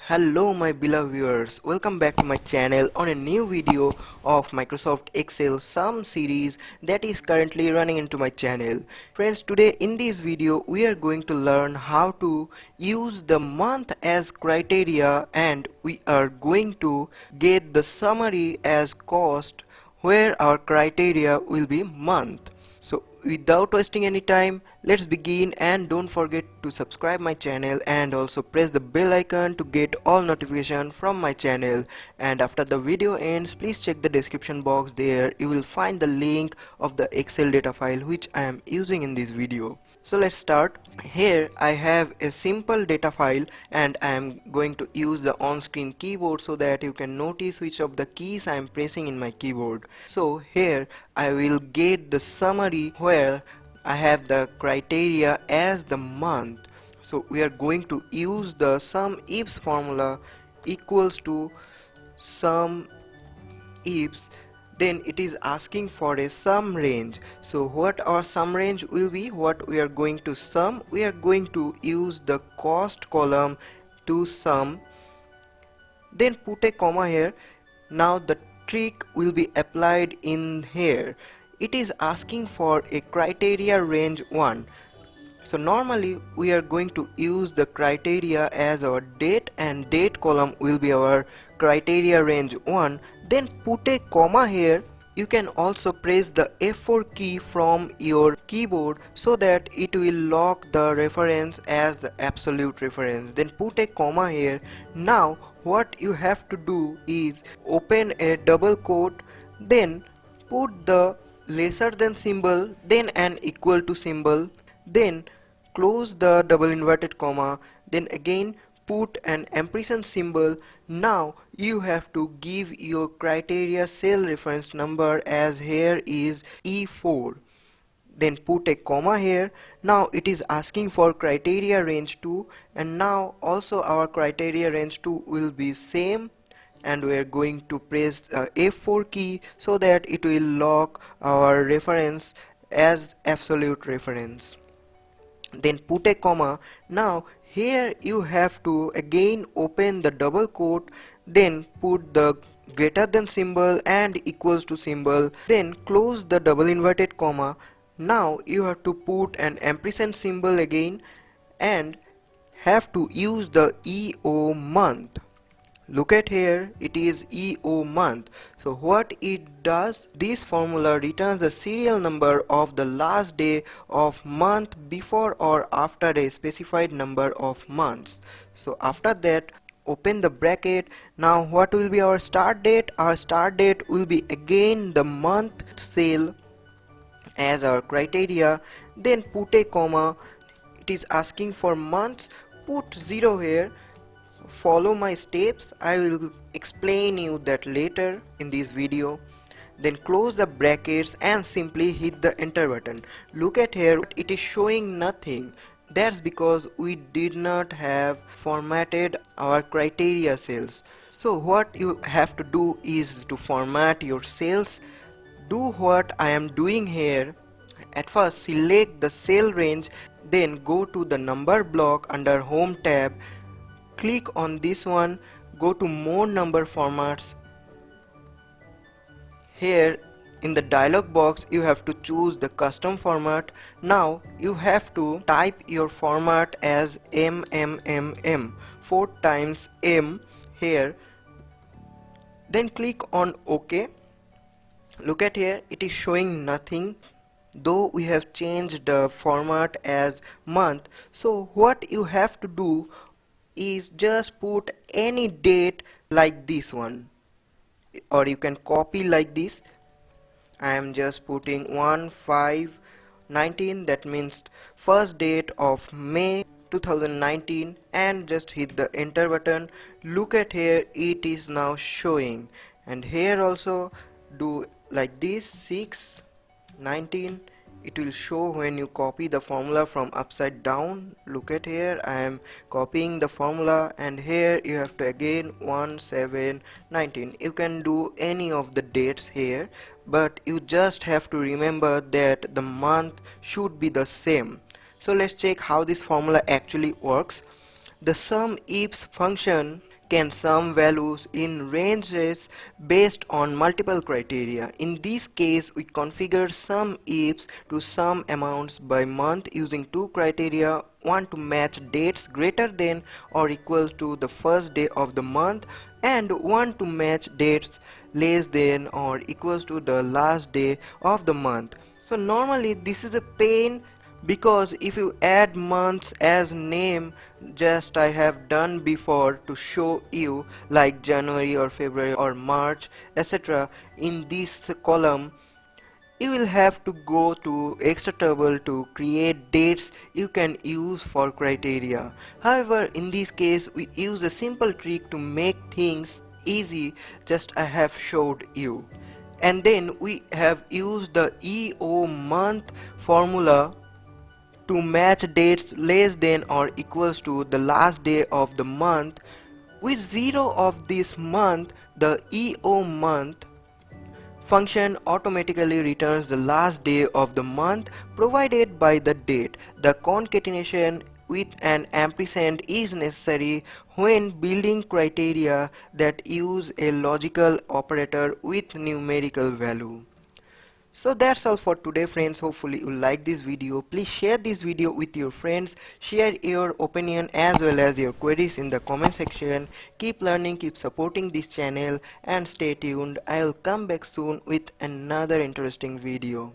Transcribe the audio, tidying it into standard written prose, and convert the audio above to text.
Hello my beloved viewers, welcome back to my channel on a new video of Microsoft Excel sum series that is currently running into my channel. Friends, today in this video we are going to learn how to use the month as criteria, and we are going to get the summary as cost where our criteria will be month. So without wasting any time, let's begin, and don't forget to subscribe my channel and also press the bell icon to get all notification from my channel. And after the video ends, please check the description box. There you will find the link of the Excel data file which I am using in this video. So let's start. Here I have a simple data file and I am going to use the on-screen keyboard so that you can notice which of the keys I am pressing in my keyboard. So here I will get the summary where I have the criteria as the month. So we are going to use the SUMIFS formula equals to SUMIFS. Then it is asking for a sum range. So what our sum range will be, what we are going to sum, we are going to use the cost column to sum, then put a comma here. Now the trick will be applied in here. It is asking for a criteria range 1. So normally we are going to use the criteria as our date, and date column will be our criteria range 1. Then put a comma here. You can also press the F4 key from your keyboard so that it will lock the reference as the absolute reference. Then put a comma here. Now what you have to do is open a double quote, then put the lesser than symbol, then an equal to symbol, then close the double inverted comma, then again put an ampersand symbol. Now you have to give your criteria cell reference number, as here is E4. Then put a comma here. Now it is asking for criteria range 2, and now also our criteria range 2 will be same, and we are going to press the F4 key so that it will lock our reference as absolute reference. Then put a comma. Now here you have to again open the double quote, then put the greater than symbol and equals to symbol, then close the double inverted comma. Now you have to put an ampersand symbol again and have to use the EO month. Look at here, it is EO month. So what it does, this formula returns the serial number of the last day of month before or after a specified number of months. So after that, open the bracket. Now what will be our start date? Our start date will be again the month cell as our criteria. Then put a comma. It is asking for months, put 0 here. Follow my steps, I will explain you that later in this video. Then close the brackets and simply hit the enter button. Look at here, it is showing nothing. That's because we did not have formatted our criteria cells. So what you have to do is to format your cells. Do what I am doing here. At first select the cell range, then go to the number block under home tab. Click on this one, go to more number formats. Here in the dialog box you have to choose the custom format. Now you have to type your format as MMMM 4 times M here, then click on OK. Look at here, it is showing nothing though we have changed the format as month. So what you have to do is just put any date like this one, or you can copy like this. I am just putting 1/5/19, that means first date of May 2019, and just hit the enter button. Look at here, it is now showing, and here also do like this 6/19. It will show when you copy the formula from upside down. Look at here, I am copying the formula, and here you have to again 1/7/19. You can do any of the dates here, but you just have to remember that the month should be the same. So let's check how this formula actually works. The SUMIFS function can sum values in ranges based on multiple criteria. In this case, we configure SUMIFS to sum amounts by month using two criteria: one to match dates greater than or equal to the first day of the month, and one to match dates less than or equals to the last day of the month. So normally this is a pain, because if you add months as name, just I have done before to show you, like January or February or March, etc., in this column, you will have to go to extra table to create dates you can use for criteria. However, in this case we use a simple trick to make things easy, just I have showed you. And then we have used the EO month formula to match dates less than or equals to the last day of the month. With 0 of this month, the EO month function automatically returns the last day of the month provided by the date. The concatenation with an ampersand is necessary when building criteria that use a logical operator with numerical value. So that's all for today, friends. Hopefully you like this video. Please share this video with your friends. Share your opinion as well as your queries in the comment section. Keep learning, keep supporting this channel, and stay tuned. I'll come back soon with another interesting video.